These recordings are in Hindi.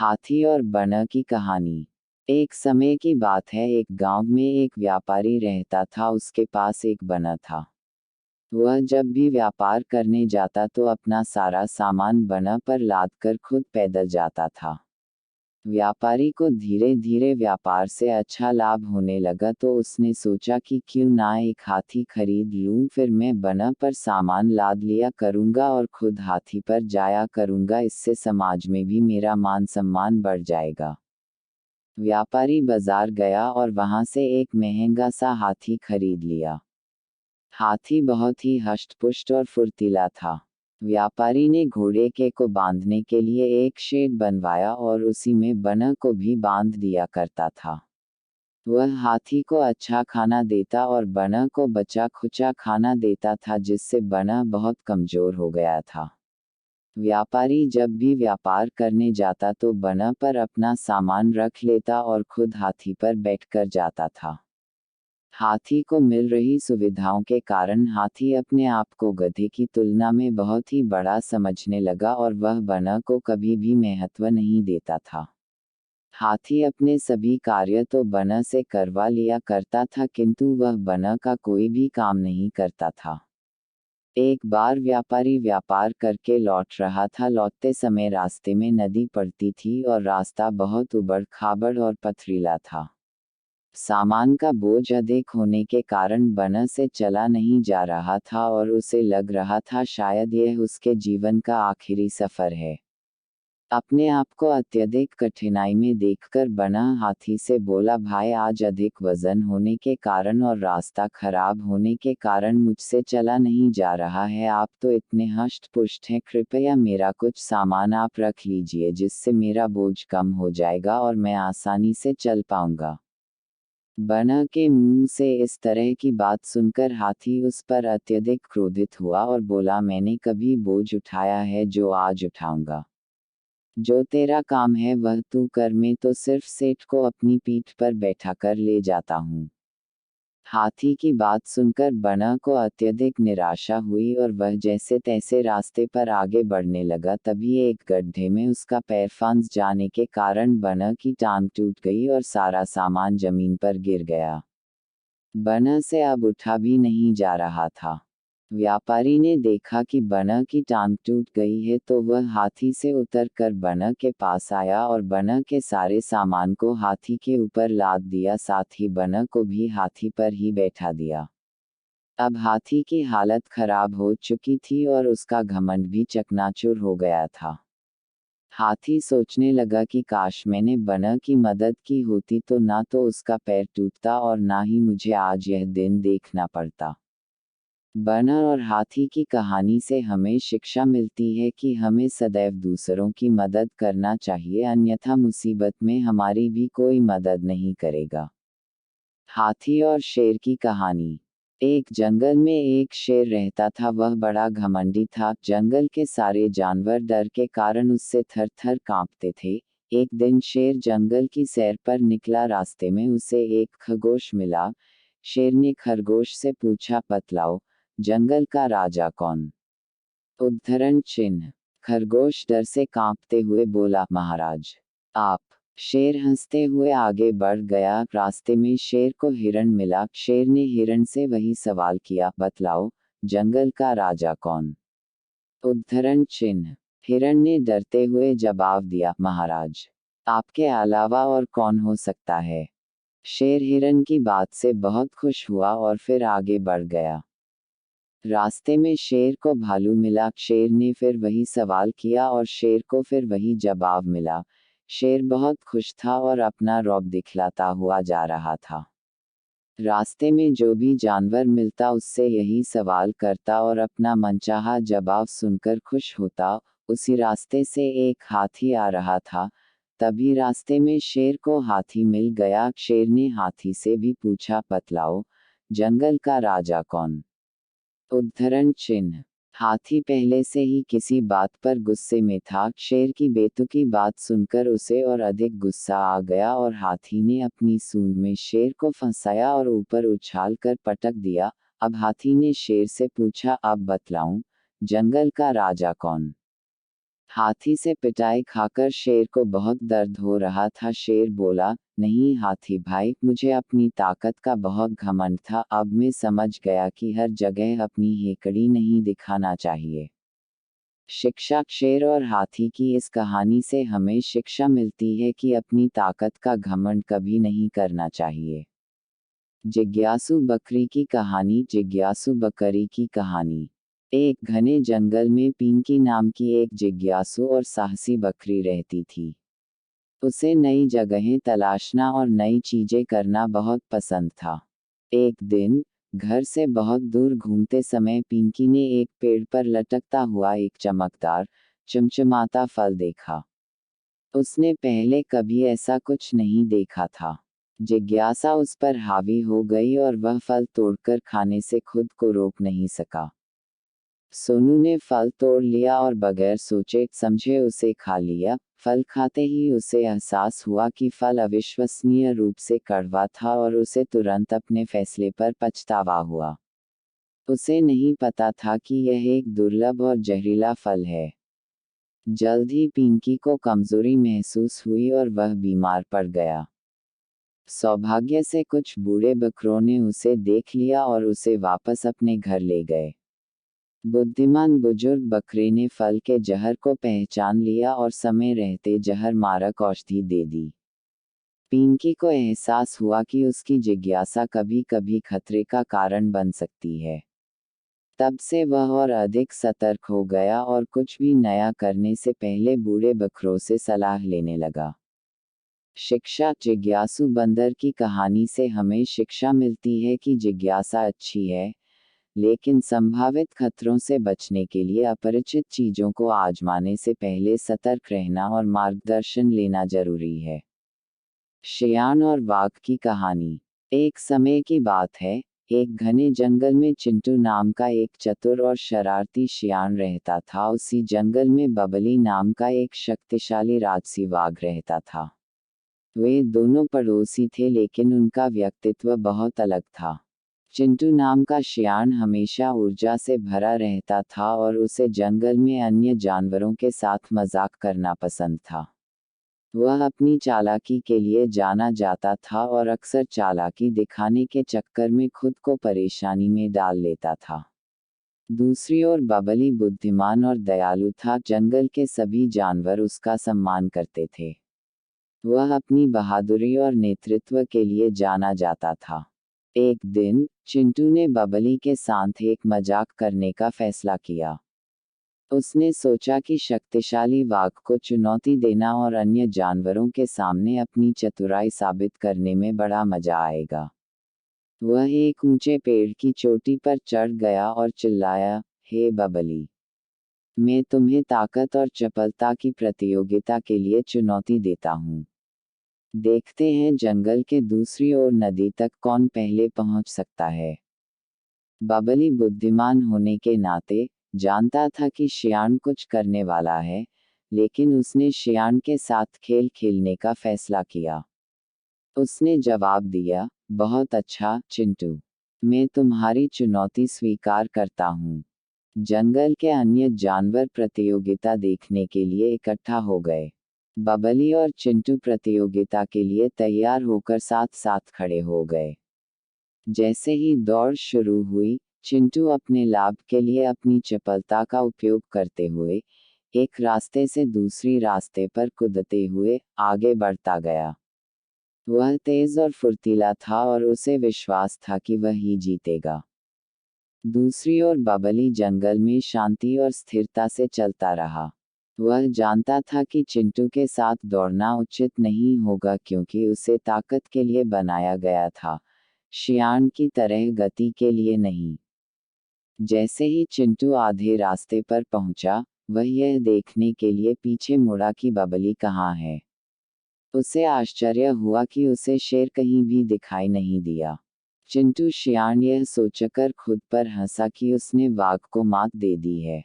हाथी और बना की कहानी। एक समय की बात है, एक गांव में एक व्यापारी रहता था। उसके पास एक बना था। वह जब भी व्यापार करने जाता तो अपना सारा सामान बना पर लाद कर खुद पैदल जाता था। व्यापारी को धीरे धीरे व्यापार से अच्छा लाभ होने लगा तो उसने सोचा कि क्यों ना एक हाथी खरीद लूं, फिर मैं बना पर सामान लाद लिया करूंगा और खुद हाथी पर जाया करूंगा। इससे समाज में भी मेरा मान सम्मान बढ़ जाएगा। व्यापारी बाजार गया और वहां से एक महंगा सा हाथी खरीद लिया। हाथी बहुत ही हष्ट-पुष्ट और फुर्तीला था। व्यापारी ने घोड़े के को बांधने के लिए एक शेड बनवाया और उसी में बना को भी बांध दिया करता था। वह हाथी को अच्छा खाना देता और बना को बचा खुचा खाना देता था, जिससे बना बहुत कमजोर हो गया था। व्यापारी जब भी व्यापार करने जाता तो बना पर अपना सामान रख लेता और खुद हाथी पर बैठकर जाता था। हाथी को मिल रही सुविधाओं के कारण हाथी अपने आप को गधे की तुलना में बहुत ही बड़ा समझने लगा और वह बना को कभी भी महत्व नहीं देता था। हाथी अपने सभी कार्य तो बना से करवा लिया करता था, किंतु वह बना का कोई भी काम नहीं करता था। एक बार व्यापारी व्यापार करके लौट रहा था। लौटते समय रास्ते में नदी पड़ती थी और रास्ता बहुत उबड़-खाबड़ और पथरीला था। सामान का बोझ अधिक होने के कारण बना से चला नहीं जा रहा था और उसे लग रहा था शायद यह उसके जीवन का आखिरी सफर है। अपने आप को अत्यधिक कठिनाई में देखकर बना हाथी से बोला, भाई आज अधिक वजन होने के कारण और रास्ता खराब होने के कारण मुझसे चला नहीं जा रहा है। आप तो इतने हष्ट पुष्ट हैं, कृपया मेरा कुछ सामान आप रख लीजिए, जिससे मेरा बोझ कम हो जाएगा और मैं आसानी से चल पाऊंगा। बना के मुंह से इस तरह की बात सुनकर हाथी उस पर अत्यधिक क्रोधित हुआ और बोला, मैंने कभी बोझ उठाया है जो आज उठाऊंगा? जो तेरा काम है वह तू कर, मैं तो सिर्फ सेठ को अपनी पीठ पर बैठा कर ले जाता हूँ। हाथी की बात सुनकर बना को अत्यधिक निराशा हुई और वह जैसे तैसे रास्ते पर आगे बढ़ने लगा। तभी एक गड्ढे में उसका पैर फंस जाने के कारण बना की टांग टूट गई और सारा सामान जमीन पर गिर गया। बना से अब उठा भी नहीं जा रहा था। व्यापारी ने देखा कि बना की टांग टूट गई है तो वह हाथी से उतरकर बना के पास आया और बना के सारे सामान को हाथी के ऊपर लाद दिया, साथ ही बना को भी हाथी पर ही बैठा दिया। अब हाथी की हालत खराब हो चुकी थी और उसका घमंड भी चकनाचूर हो गया था। हाथी सोचने लगा कि काश मैंने बना की मदद की होती तो ना तो उसका पैर टूटता और ना ही मुझे आज यह दिन देखना पड़ता। बना और हाथी की कहानी से हमें शिक्षा मिलती है कि हमें सदैव दूसरों की मदद करना चाहिए, अन्यथा मुसीबत में हमारी भी कोई मदद नहीं करेगा। हाथी और शेर की कहानी। एक जंगल में एक शेर रहता था। वह बड़ा घमंडी था। जंगल के सारे जानवर डर के कारण उससे थर थर कांपते थे। एक दिन शेर जंगल की सैर पर निकला। रास्ते में उसे एक खरगोश मिला। शेर ने खरगोश से पूछा, बतलाओ, जंगल का राजा कौन? उद्धरण चिन्ह। खरगोश डर से कांपते हुए बोला, महाराज आप। शेर हंसते हुए आगे बढ़ गया। रास्ते में शेर को हिरण मिला। शेर ने हिरण से वही सवाल किया, बतलाओ, जंगल का राजा कौन? उद्धरण चिन्ह। हिरण ने डरते हुए जवाब दिया, महाराज आपके अलावा और कौन हो सकता है? शेर हिरण की बात से बहुत खुश हुआ और फिर आगे बढ़ गया। रास्ते में शेर को भालू मिला। शेर ने फिर वही सवाल किया और शेर को फिर वही जवाब मिला। शेर बहुत खुश था और अपना रौब दिखलाता हुआ जा रहा था। रास्ते में जो भी जानवर मिलता उससे यही सवाल करता और अपना मनचाहा जवाब सुनकर खुश होता। उसी रास्ते से एक हाथी आ रहा था। तभी रास्ते में शेर को हाथी मिल गया। शेर ने हाथी से भी पूछा, बतलाओ, जंगल का राजा कौन? उद्धरण चिन्ह। हाथी पहले से ही किसी बात पर गुस्से में था। शेर की बेतुकी बात सुनकर उसे और अधिक गुस्सा आ गया और हाथी ने अपनी सूंड में शेर को फंसाया और ऊपर उछाल कर पटक दिया। अब हाथी ने शेर से पूछा, अब बतलाऊं, जंगल का राजा कौन? हाथी से पिटाई खाकर शेर को बहुत दर्द हो रहा था। शेर बोला, नहीं हाथी भाई, मुझे अपनी ताकत का बहुत घमंड था। अब मैं समझ गया कि हर जगह अपनी हेकड़ी नहीं दिखाना चाहिए। शिक्षा। शेर और हाथी की इस कहानी से हमें शिक्षा मिलती है कि अपनी ताकत का घमंड कभी नहीं करना चाहिए। जिज्ञासु बकरी की कहानी। जिज्ञासु बकरी की कहानी। एक घने जंगल में पिंकी नाम की एक जिज्ञासु और साहसी बकरी रहती थी। उसे नई जगहें तलाशना और नई चीजें करना बहुत पसंद था। एक दिन घर से बहुत दूर घूमते समय पिंकी ने एक पेड़ पर लटकता हुआ एक चमकदार, चमचमाता फल देखा। उसने पहले कभी ऐसा कुछ नहीं देखा था। जिज्ञासा उस पर हावी हो गई और वह फल तोड़कर खाने से खुद को रोक नहीं सका। सोनू ने फल तोड़ लिया और बगैर सोचे समझे उसे खा लिया। फल खाते ही उसे एहसास हुआ कि फल अविश्वसनीय रूप से कड़वा था और उसे तुरंत अपने फैसले पर पछतावा हुआ। उसे नहीं पता था कि यह एक दुर्लभ और जहरीला फल है। जल्द ही पिंकी को कमजोरी महसूस हुई और वह बीमार पड़ गया। सौभाग्य से कुछ बूढ़े बकरों ने उसे देख लिया और उसे वापस अपने घर ले गए। बुद्धिमान बुजुर्ग बकरे ने फल के जहर को पहचान लिया और समय रहते जहर मारक औषधि दे दी। पिंकी को एहसास हुआ कि उसकी जिज्ञासा कभी कभी खतरे का कारण बन सकती है। तब से वह और अधिक सतर्क हो गया और कुछ भी नया करने से पहले बूढ़े बकरों से सलाह लेने लगा। शिक्षा। जिज्ञासु बंदर की कहानी से हमें शिक्षा मिलती है कि जिज्ञासा अच्छी है, लेकिन संभावित खतरों से बचने के लिए अपरिचित चीजों को आजमाने से पहले सतर्क रहना और मार्गदर्शन लेना जरूरी है। शियान और वाघ की कहानी। एक समय की बात है, एक घने जंगल में चिंटू नाम का एक चतुर और शरारती शियान रहता था। उसी जंगल में बबली नाम का एक शक्तिशाली राजसी वाघ रहता था। वे दोनों पड़ोसी थे, लेकिन उनका व्यक्तित्व बहुत अलग था। चिंटू नाम का शियान हमेशा ऊर्जा से भरा रहता था और उसे जंगल में अन्य जानवरों के साथ मजाक करना पसंद था। वह अपनी चालाकी के लिए जाना जाता था और अक्सर चालाकी दिखाने के चक्कर में खुद को परेशानी में डाल लेता था। दूसरी ओर बबली बुद्धिमान और दयालु था। जंगल के सभी जानवर उसका सम्मान करते थे। वह अपनी बहादुरी और नेतृत्व के लिए जाना जाता था। एक दिन चिंटू ने बबली के साथ एक मजाक करने का फैसला किया। उसने सोचा कि शक्तिशाली वाघ को चुनौती देना और अन्य जानवरों के सामने अपनी चतुराई साबित करने में बड़ा मजा आएगा। वह एक ऊंचे पेड़ की चोटी पर चढ़ गया और चिल्लाया, हे बबली, मैं तुम्हें ताकत और चपलता की प्रतियोगिता के लिए चुनौती देता हूँ। देखते हैं जंगल के दूसरी ओर नदी तक कौन पहले पहुंच सकता है। बबली बुद्धिमान होने के नाते जानता था कि शियान कुछ करने वाला है, लेकिन उसने शियान के साथ खेल खेलने का फैसला किया। उसने जवाब दिया, बहुत अच्छा चिंटू, मैं तुम्हारी चुनौती स्वीकार करता हूँ। जंगल के अन्य जानवर प्रतियोगिता देखने के लिए इकट्ठा हो गए। बबली और चिंटू प्रतियोगिता के लिए तैयार होकर साथ साथ खड़े हो गए। जैसे ही दौड़ शुरू हुई, चिंटू अपने लाभ के लिए अपनी चपलता का उपयोग करते हुए एक रास्ते से दूसरी रास्ते पर कूदते हुए आगे बढ़ता गया। वह तेज और फुर्तीला था और उसे विश्वास था कि वह ही जीतेगा। दूसरी ओर बबली जंगल में शांति और स्थिरता से चलता रहा। वह जानता था कि चिंटू के साथ दौड़ना उचित नहीं होगा क्योंकि उसे ताकत के लिए बनाया गया था, शियान की तरह गति के लिए नहीं। जैसे ही चिंटू आधे रास्ते पर पहुंचा, वह यह देखने के लिए पीछे मुड़ा कि बबली कहाँ है। उसे आश्चर्य हुआ कि उसे शेर कहीं भी दिखाई नहीं दिया। चिंटू शियान यह सोचकर खुद पर हंसा कि उसने वाघ को मात दे दी है।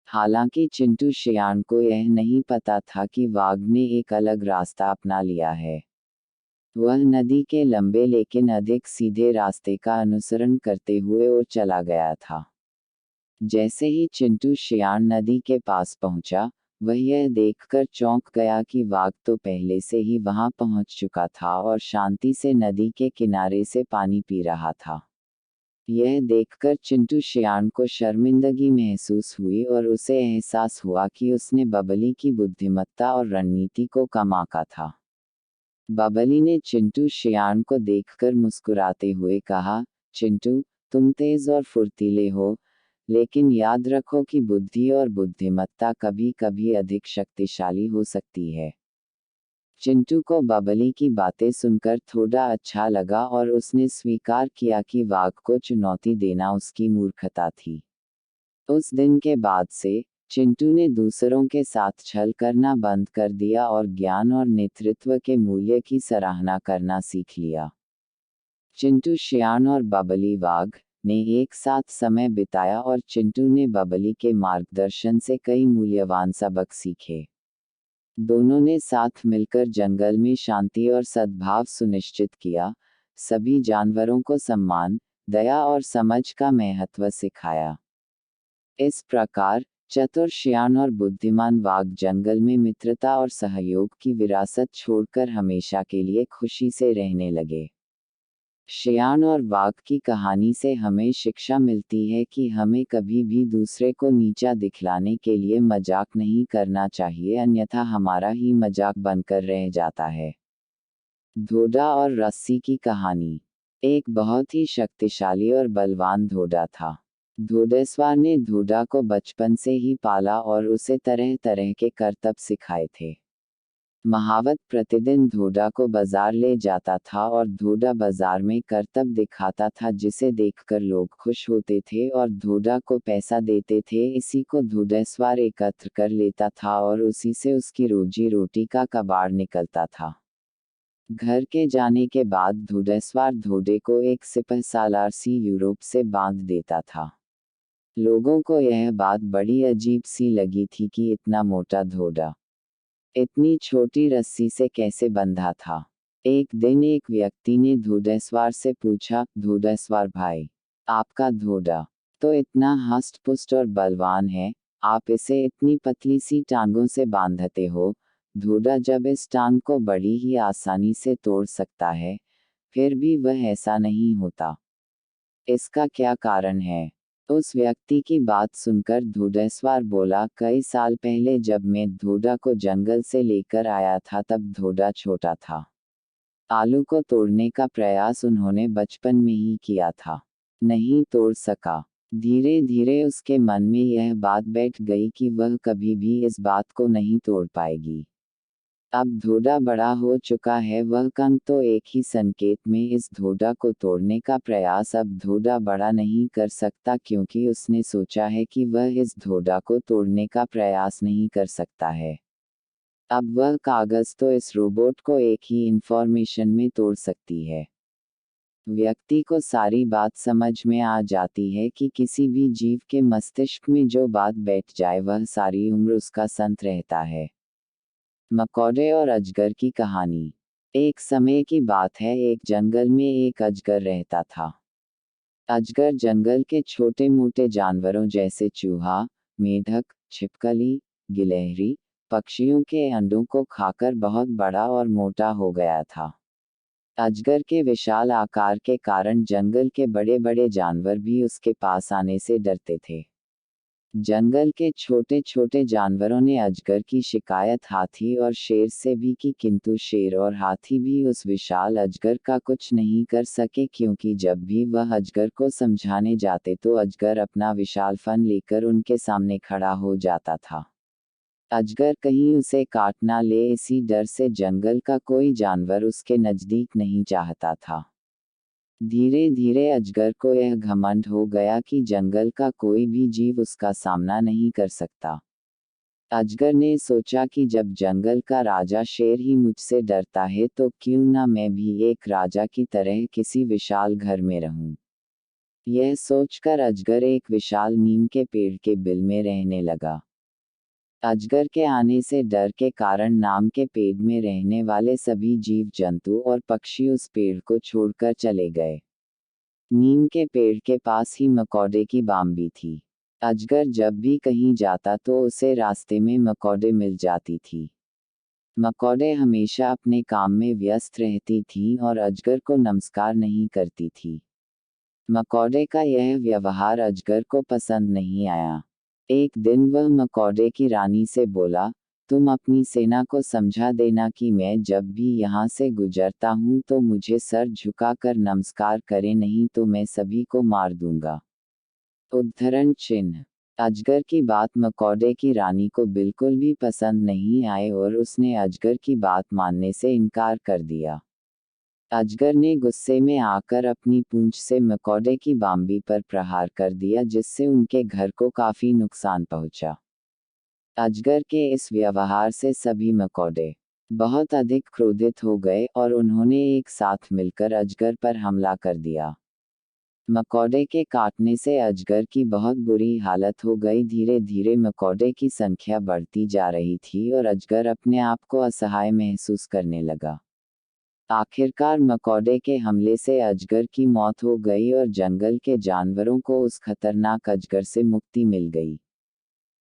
हालांकि चिंटू शियान को यह नहीं पता था कि वाघ ने एक अलग रास्ता अपना लिया है। वह नदी के लंबे लेकिन अधिक सीधे रास्ते का अनुसरण करते हुए और चला गया था। जैसे ही चिंटू शियान नदी के पास पहुंचा, वह यह देखकर चौंक गया कि वाघ तो पहले से ही वहां पहुंच चुका था और शांति से नदी के किनारे से पानी पी रहा था। यह देखकर चिंटू शियान को शर्मिंदगी महसूस हुई और उसे एहसास हुआ कि उसने बबली की बुद्धिमत्ता और रणनीति को कम आंका था। बबली ने चिंटू शियान को देखकर मुस्कुराते हुए कहा, चिंटू, तुम तेज और फुर्तीले हो, लेकिन याद रखो कि बुद्धि और बुद्धिमत्ता कभी कभी अधिक शक्तिशाली हो सकती है। चिंटू को बबली की बातें सुनकर थोड़ा अच्छा लगा और उसने स्वीकार किया कि वाघ को चुनौती देना उसकी मूर्खता थी। उस दिन के बाद से चिंटू ने दूसरों के साथ छल करना बंद कर दिया और ज्ञान और नेतृत्व के मूल्य की सराहना करना सीख लिया। चिंटू शियान और बबली वाघ ने एक साथ समय बिताया और चिंटू ने बबली के मार्गदर्शन से कई मूल्यवान सबक सीखे। दोनों ने साथ मिलकर जंगल में शांति और सद्भाव सुनिश्चित किया, सभी जानवरों को सम्मान, दया और समझ का महत्व सिखाया। इस प्रकार चतुर शियान और बुद्धिमान वाघ जंगल में मित्रता और सहयोग की विरासत छोड़कर हमेशा के लिए खुशी से रहने लगे। शियान और वाघ की कहानी से हमें शिक्षा मिलती है कि हमें कभी भी दूसरे को नीचा दिखलाने के लिए मजाक नहीं करना चाहिए, अन्यथा हमारा ही मजाक बनकर रह जाता है। धोड़ा और रस्सी की कहानी। एक बहुत ही शक्तिशाली और बलवान धोड़ा था। घोड़सवार ने धोड़ा को बचपन से ही पाला और उसे तरह तरह के करतब सिखाए थे। महावत प्रतिदिन धोड़ा को बाजार ले जाता था और धोड़ा बाजार में करतब दिखाता था जिसे देखकर लोग खुश होते थे और धोड़ा को पैसा देते थे। इसी को घोड़सवार एकत्र कर लेता था और उसी से उसकी रोजी रोटी का कबाड़ निकलता था। घर के जाने के बाद घोड़सवार धोड़े को एक सिपहसालार सी यूरोप से बांध देता था। लोगों को यह बात बड़ी अजीब सी लगी थी कि इतना मोटा घोड़ा इतनी छोटी रस्सी से कैसे बंधा था। एक दिन एक व्यक्ति ने घोड़सवार से पूछा, घोड़सवार भाई, आपका घोड़ा तो इतना हष्ट-पुष्ट और बलवान है, आप इसे इतनी पतली सी टांगों से बांधते हो। घोड़ा जब इस टांग को बड़ी ही आसानी से तोड़ सकता है, फिर भी वह ऐसा नहीं होता। इसका क्या कारण है? उस व्यक्ति की बात सुनकर घोड़सवार बोला, कई साल पहले जब मैं घोड़ा को जंगल से लेकर आया था तब घोड़ा छोटा था। आलू को तोड़ने का प्रयास उन्होंने बचपन में ही किया था, नहीं तोड़ सका। धीरे धीरे उसके मन में यह बात बैठ गई कि वह कभी भी इस बात को नहीं तोड़ पाएगी। अब घोड़ा बड़ा हो चुका है, वह कंग तो एक ही संकेत में इस घोड़ा को तोड़ने का प्रयास अब घोड़ा बड़ा नहीं कर सकता, क्योंकि उसने सोचा है कि वह इस घोड़ा को तोड़ने का प्रयास नहीं कर सकता है। अब वह कागज तो इस रोबोट को एक ही इंफॉर्मेशन में तोड़ सकती है। व्यक्ति को सारी बात समझ में आ जाती है कि किसी भी जीव के मस्तिष्क में जो बात बैठ जाए वह सारी उम्र उसका संत रहता है। मकौड़े और अजगर की कहानी। एक समय की बात है, एक जंगल में एक अजगर रहता था। अजगर जंगल के छोटे मोटे जानवरों जैसे चूहा, मेढक, छिपकली, गिलहरी, पक्षियों के अंडों को खाकर बहुत बड़ा और मोटा हो गया था। अजगर के विशाल आकार के कारण जंगल के बड़े बड़े जानवर भी उसके पास आने से डरते थे। जंगल के छोटे छोटे जानवरों ने अजगर की शिकायत हाथी और शेर से भी की, किंतु शेर और हाथी भी उस विशाल अजगर का कुछ नहीं कर सके, क्योंकि जब भी वह अजगर को समझाने जाते तो अजगर अपना विशाल फन लेकर उनके सामने खड़ा हो जाता था। अजगर कहीं उसे काट ना ले, इसी डर से जंगल का कोई जानवर उसके नजदीक नहीं चाहता था। धीरे धीरे अजगर को यह घमंड हो गया कि जंगल का कोई भी जीव उसका सामना नहीं कर सकता। अजगर ने सोचा कि जब जंगल का राजा शेर ही मुझसे डरता है तो क्यों ना मैं भी एक राजा की तरह किसी विशाल घर में रहूं। यह सोचकर अजगर एक विशाल नीम के पेड़ के बिल में रहने लगा। अजगर के आने से डर के कारण नीम के पेड़ में रहने वाले सभी जीव जंतु और पक्षी उस पेड़ को छोड़कर चले गए। नीम के पेड़ के पास ही मकौड़े की बाम भी थी। अजगर जब भी कहीं जाता तो उसे रास्ते में मकौड़े मिल जाती थी। मकौड़े हमेशा अपने काम में व्यस्त रहती थीं और अजगर को नमस्कार नहीं करती थी। मकौड़े का यह व्यवहार अजगर को पसंद नहीं आया। एक दिन वह मकौड़े की रानी से बोला, तुम अपनी सेना को समझा देना कि मैं जब भी यहाँ से गुजरता हूँ तो मुझे सर झुकाकर नमस्कार करें, नहीं तो मैं सभी को मार दूंगा। उद्धरण चिन्ह। अजगर की बात मकौड़े की रानी को बिल्कुल भी पसंद नहीं आए और उसने अजगर की बात मानने से इनकार कर दिया। अजगर ने गुस्से में आकर अपनी पूंछ से मकौड़े की बाम्बी पर प्रहार कर दिया, जिससे उनके घर को काफी नुकसान पहुंचा। अजगर के इस व्यवहार से सभी मकौड़े बहुत अधिक क्रोधित हो गए और उन्होंने एक साथ मिलकर अजगर पर हमला कर दिया। मकौड़े के काटने से अजगर की बहुत बुरी हालत हो गई। धीरे धीरे मकौड़े की संख्या बढ़ती जा रही थी और अजगर अपने आप को असहाय महसूस करने लगा। आखिरकार मकौड़े के हमले से अजगर की मौत हो गई और जंगल के जानवरों को उस खतरनाक अजगर से मुक्ति मिल गई।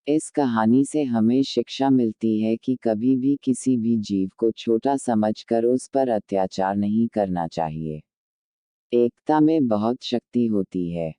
इस कहानी से हमें शिक्षा मिलती है कि कभी भी किसी भी जीव को छोटा समझकर उस पर अत्याचार नहीं करना चाहिए। एकता में बहुत शक्ति होती है।